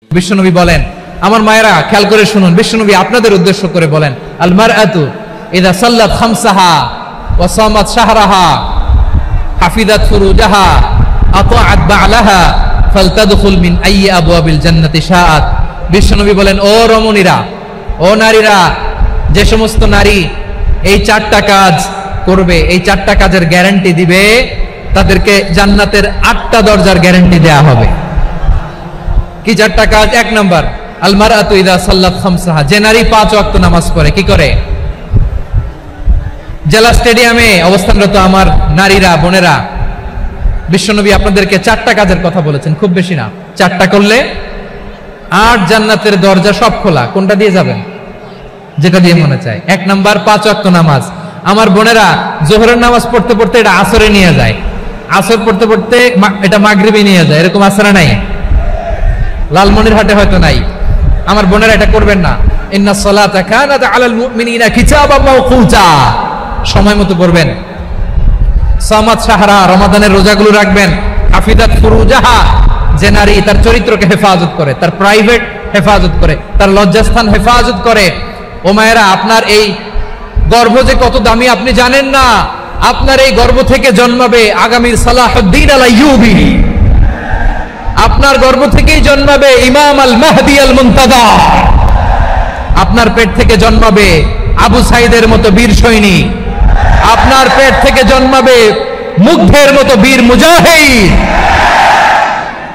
বিশ্বনবী বলেন, আমার মায়েরা খেয়াল করে শুনুন, বিশ্বনবী আপনাদের উদ্দেশ্য করে বলেন, আল মারআতু ইযা সাল্লাত খামসাহা ওয়া সামাত শাহরাহা হাফিজাত ফুরুজাহা আতাআত বা'লাহা ফালতাদখুল মিন আইয়ি আবওয়াবিল জান্নাতি শাআত। বিশ্বনবী বলেন, ও রমণীরা, ও নারীরা, যে সমস্ত নারী এই চারটা কাজ করবে, এই চারটা কাজের গ্যারান্টি দিবে, তাদেরকে জান্নাতের 8টা দরজার গ্যারান্টি দেয়া হবে। কি চারটা কাজ? এক নাম্বার, আল মারআতু ইযা সাল্লাত খামসাহা, যে নারী 5 ওয়াক্ত নামাজ পড়ে। কি করে? জেলা স্টেডিয়ামে অবস্থানরত আমার নারীরা, বোনেরা, বিশ্বনবী আপনাদেরকে 4টা কাজের কথা বলেছেন, খুব বেশি না। 4টা করলে 8 জান্নাতের দরজা সব খোলা। কোনটা দিয়ে যাবেন? যেটা দিয়ে মনে চায়। এক নাম্বার 5 ওয়াক্ত নামাজ। আমার বোনেরা জোহরের নামাজ পড়তে পড়তে এটা আসরে নিয়ে যায়, আসর পড়তে পড়তে এটা মাগরিবে নিয়ে যায়। এরকম আসরা নাই? লালমনিরহাটে হয়তো নাই। আমার বোনেরা এটা করবেন না। ইন্নাস সালাতা কানাত আলাল মুমিনিনা কিতাবাম মাওকুতা, সময় মতো পড়বেন। সামাত শাহরা, রমাদানের রোজাগুলো রাখবেন। হাফিজাত ফুরুজাহা, যে নারী তার চরিত্রকে হেফাজত করে, তার প্রাইভেট হেফাজত করে, তার লজ্জাস্থান হেফাজত করে। ও মায়েরা, আপনার এই গর্ভ যে কত দামি আপনি জানেন না। আপনার এই গর্ভ থেকে জন্মাবে আগামীর সালাহুদ্দিন আল আইয়ুবী। আপনার গর্ভ থেকেই জন্মাবে ইমাম আল মাহদি আল মুনতাদা। আপনার পেট থেকে জন্মাবে আবু সাইদের মতো বীর সৈনিক। আপনার পেট থেকে জন্মাবে মুগ্ধের মতো বীর মুজাহিদ।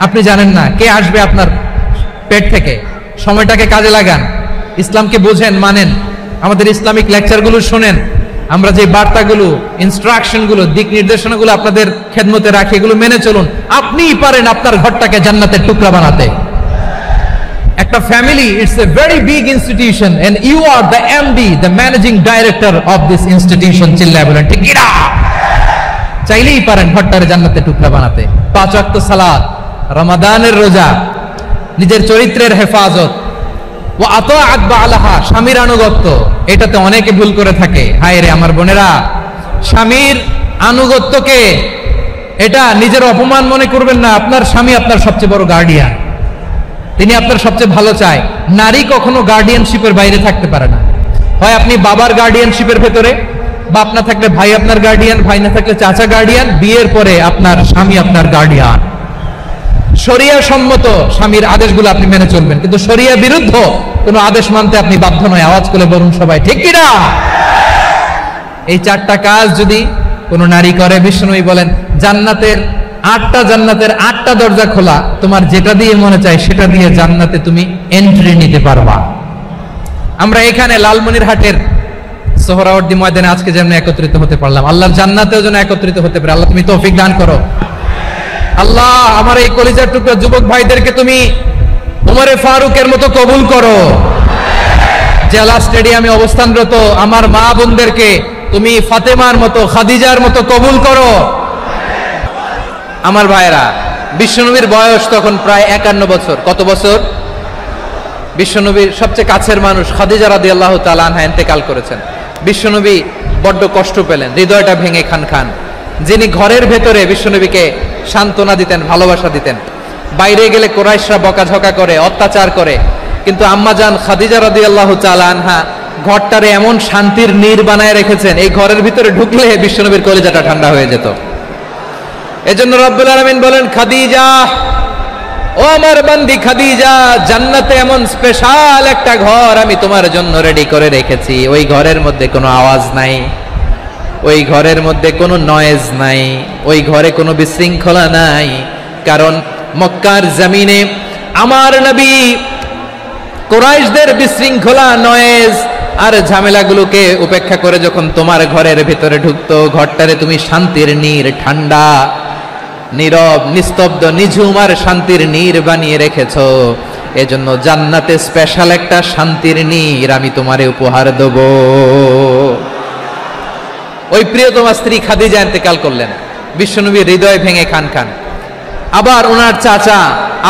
আপনি জানেন না কে আসবে আপনার পেট থেকে। সময়টাকে কাজে লাগান, ইসলামকে বোঝেন, মানেন, আমাদের ইসলামিক লেকচারগুলো শুনেন। আমরা যে বার্তাগুলো, ইনস্ট্রাকশনগুলো, দিক নির্দেশনাগুলো আপনাদের খেদমতে রাখি, এগুলো মেনে চলুন। আপনিই পারেন আপনার ঘরটাকে জান্নাতের টুকরা বানাতে। একটা family, it's a very big institution and you are the MD, the managing director of this institution. চিল্লায় বলেন ঠিক কিনা? চাইলেই পারেন ঘরটারে জান্নাতের টুকরা বানাতে। 5 ওয়াক্ত সালাত, রমাদানের রোজা, নিজের চরিত্রের হেফাজত, ও আতাআত বা'লাহা, স্বামীর আনুগত্য। এটাতে অনেকে ভুল করে থাকে। হায় রে আমার বোনেরা, স্বামীর আনুগত্যকে এটা নিজের অপমান মনে করবেন না। আপনার স্বামী আপনার সবচেয়ে বড় গার্ডিয়ান, তিনি আপনার সবচেয়ে ভালো চায়। নারী কখনো গার্ডিয়ানশিপের বাইরে থাকতে পারে না। হয় আপনি বাবার গার্ডিয়ানশিপের ভেতরে, বাপ না থাকলে ভাই আপনার গার্ডিয়ান, ভাই না থাকলে চাচা গার্ডিয়ান, বিয়ের পরে আপনার স্বামী আপনার গার্ডিয়ান। শরিয়া সম্মত স্বামীর আদেশগুলো আপনি মেনে চলবেন, কিন্তু শরিয়া বিরুদ্ধ কোনো আদেশ মানতে আপনি বাধ্য নয়। আওয়াজ করে বলুন সবাই ঠিক কিনা? এই 4টা কাজ যদি কোনো নারী করে, বিশ্বনবী বলেন জান্নাতের 8টা দরজা খোলা। তোমার যেটা দিয়ে মনে চায় সেটা দিয়ে জান্নাতে তুমি এন্ট্রি নিতে পারবা। আমরা এখানে লালমনিরহাটের সোহরাওয়ার্দী ময়দানে আজকে যেমন একত্রিত হতে পারলাম, আল্লাহর জান্নাতেও যেন একত্রিত হতে পারে। আল্লাহ তুমি তৌফিক দান করো। আল্লাহ আমার এই কলিজার টুকরা যুবক ভাইদেরকে তুমি উমরে ফারুকের মতো কবুল করো। জেলা স্টেডিয়ামে অবস্থানরত আমার মা বোনদেরকে তুমি ফাতেমার মতো, খাদিজার মতো কবুল করো। আমার ভাইরা, বিশ্বনবীর বয়স তখন প্রায় 51 বছর। কত বছর? বিশ্বনবীর সবচেয়ে কাছের মানুষ খাদিজা রাদিয়াল্লাহু তাআলা আনহা ইন্তেকাল করেছেন। বিশ্বনবী বড্ড কষ্ট পেলেন, হৃদয়টা ভেঙে খান খান। যিনি ঘরের ভেতরে বিশ্বনবীকে সান্ত্বনা দিতেন, ভালোবাসা দিতেন, বাইরে গেলে কুরাইশরা বকাঝকা করে, অত্যাচার করে, কিন্তু আম্মাজান খাদিজা রাদিয়াল্লাহু তাআলা আনহা ঘরটারে এমন শান্তির নীড় বানায় রেখেছেন, এই ঘরের ভিতরে ঢুকলে বিশ্বনবীর কলিজাটা ঠান্ডা হয়ে যেত। এজন্য রব্বুল আলামিন বলেন, খাদিজা, ও আমার বান্দি খাদিজা, জান্নাতে এমন স্পেশাল একটা ঘর আমি তোমার জন্য রেডি করে রেখেছি। ওই ঘরের মধ্যে কোনো আওয়াজ নাই, ওই ঘরের মধ্যে কোনো নয়েজ নাই, ওই ঘরে কোনো বিশৃঙ্খলা নাই। কারণ মক্কার জমিনে আমার নবী কুরাইশদের বিশৃঙ্খলা, নয়েজ আর ঝামেলাগুলোকে উপেক্ষা করে যখন তোমার ঘরের ভিতরে ঢুকতো, ঘরটারে তুমি শান্তির নীড়, ঠান্ডা, নীরব, নিস্তব্ধ, নিঝুম আর শান্তির নীড় বানিয়ে রেখেছো। এজন্য জান্নাতে স্পেশাল একটা শান্তির নীড় আমি তোমারে উপহার দেব। ওই প্রিয়তমা স্ত্রী খাদিজা ইন্তেকাল করলেন, বিশ্বনবীর হৃদয় ভেঙে খান খান। আবার ওনার চাচা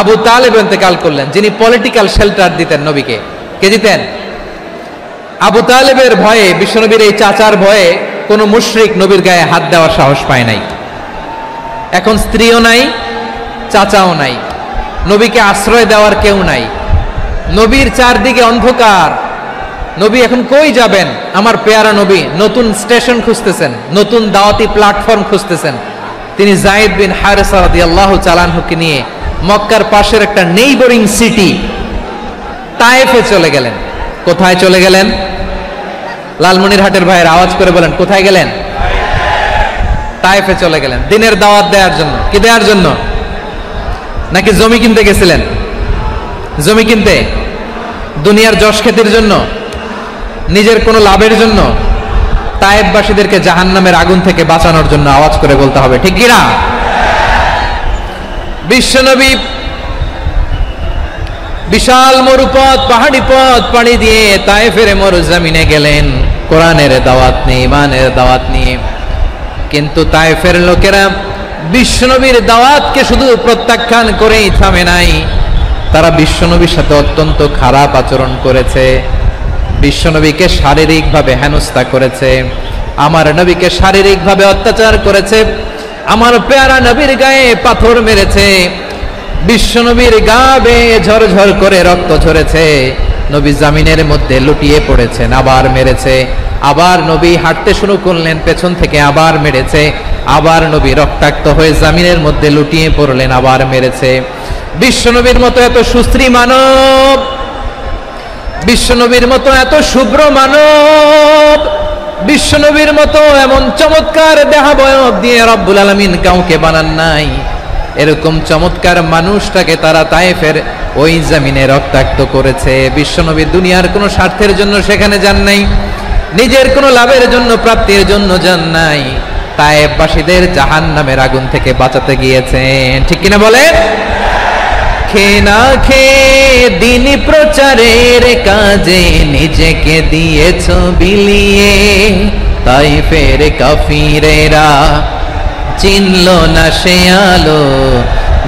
আবু তালেব ইন্তেকাল করলেন, যিনি পলিটিক্যাল শেল্টার দিতেন নবীকে। কে দিতেন? আবু তালেবের ভয়ে, বিশ্বনবীর এই চাচার ভয়ে কোনো মুশরিক নবীর গায়ে হাত দেওয়ার সাহস পায় নাই। এখন স্ত্রীও নাই, চাচাও নাই, নবীকে আশ্রয় দেওয়ার কেউ নাই, নবীর চারদিকে অন্ধকার, নবী এখন কই যাবেন? আমার পেয়ারা নবী নতুন স্টেশন খুঁজতেছেন, নতুন দাওয়াতি প্ল্যাটফর্ম খুঁজতেছেন। তিনি যায়েদ বিন হারেসা রাদিয়াল্লাহু তাআলা আনহুকে নিয়ে মক্কার পাশের একটা নেইবরিং সিটি তায়েফে চলে গেলেন। কোথায় চলে গেলেন? লালমনিরহাটের ভাইয়ের আওয়াজ করে বলেন, কোথায় গেলেন? তায়েফে চলে গেলেন দিনের দাওয়াত দেওয়ার জন্য। কি দেওয়ার জন্য? নাকি জমি কিনতে গেছিলেন? জমি কিনতে? দুনিয়ার যশ খ্যাতির জন্য? নিজের কোনো লাভের জন্য? তায়েফবাসীদেরকে জাহান্নামের আগুন থেকে বাঁচানোর জন্য। আওয়াজ করে বলতে হবে, ঠিক কি না? বিশ্বনবী বিশাল মরুপথ, পাহাড়ি পথ পাড়ি দিয়ে তায়েফের মরুজমিনে গেলেন কোরআনের দাওয়াত নিয়ে, ইমানের দাওয়াত নিয়ে। কিন্তু তায়েফের লোকেরা বিশ্বনবীর দাওয়াতকে শুধু প্রত্যাখ্যান করেই থামে নাই, তারা বিশ্বনবীর সাথে অত্যন্ত খারাপ আচরণ করেছে, বিশ্বনবীকে শারীরিকভাবে হেনস্থা করেছে, আমার নবীকে শারীরিকভাবে অত্যাচার করেছে, আমার পেয়ারা নবীর গায়ে পাথর মেরেছে, বিশ্বনবীর গা বেয়ে ঝরঝর করে রক্ত ঝরেছে, নবী জামিনের মধ্যে লুটিয়ে পড়েছেন, আবার মেরেছে, আবার নবী হাঁটতে শুরু করলেন, পেছন থেকে আবার মেরেছে, আবার নবী রক্তাক্ত হয়ে জামিনের মধ্যে লুটিয়ে পড়লেন, আবার মেরেছে। বিশ্বনবীর মতো এত সুশ্রী মানব, বিশ্বনবীর মতো এত শুভ্র মানব, বিশ্বনবীর মতো এমন চমৎকার দেহাবয়ব দিয়ে রব্বুল আলামিন কাউকে বানান নাই। এরকম চমৎকার মানুষটাকে তারা তায়েফের ওই জমিনে রক্তাক্ত করেছে। বিশ্বনবী দুনিয়ার কোনো স্বার্থের জন্য সেখানে যান নাই, নিজের কোনো লাভের জন্য, প্রাপ্তির জন্য যান নাই, তায়েফবাসীদের জাহান্নামের আগুন থেকে বাঁচাতে গিয়েছেন। ঠিক কিনা বলেন? খেয়ে না খেয়ে দিন প্রচারের কাজে নিজেকে দিয়েছ বিলিয়ে, তায়েফের কাফিরেরা চিনল না সে আলো,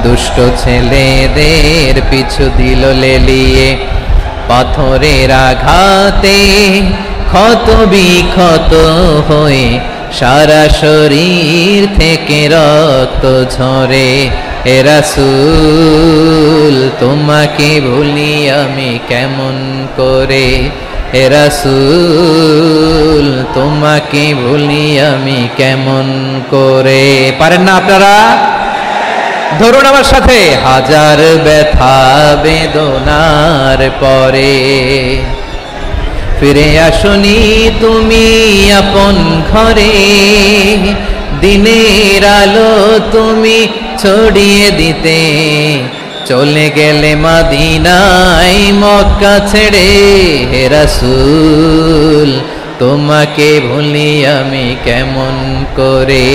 দুষ্ট ছেলেদের পিছু দিল লেলিয়ে, পাথরের আঘাতে ক্ষত বিক্ষত হয়ে সারা শরীর থেকে রক্ত ঝরে। হে রাসূল তোমাকে ভুলি আমি কেমন করে, হে রাসূল তোমাকে ভুলি আমি কেমন করে। পারেন না আপনারা? ধরুন আমার সাথে, হাজার ব্যথা বেদনার পরে ফিরে আসনি তুমি আপন ঘরে, দিনের আলো তুমি ছড়িয়ে দিতে, চলে গেলে মদিনায় মক্কা ছেড়ে। হে রাসূল তোমাকে ভুলি আমি কেমন করে,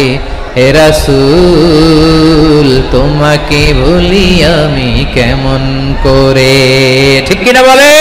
হে রাসূল তোমাকে ভুলি আমি কেমন করে। ঠিক কিনা বলে?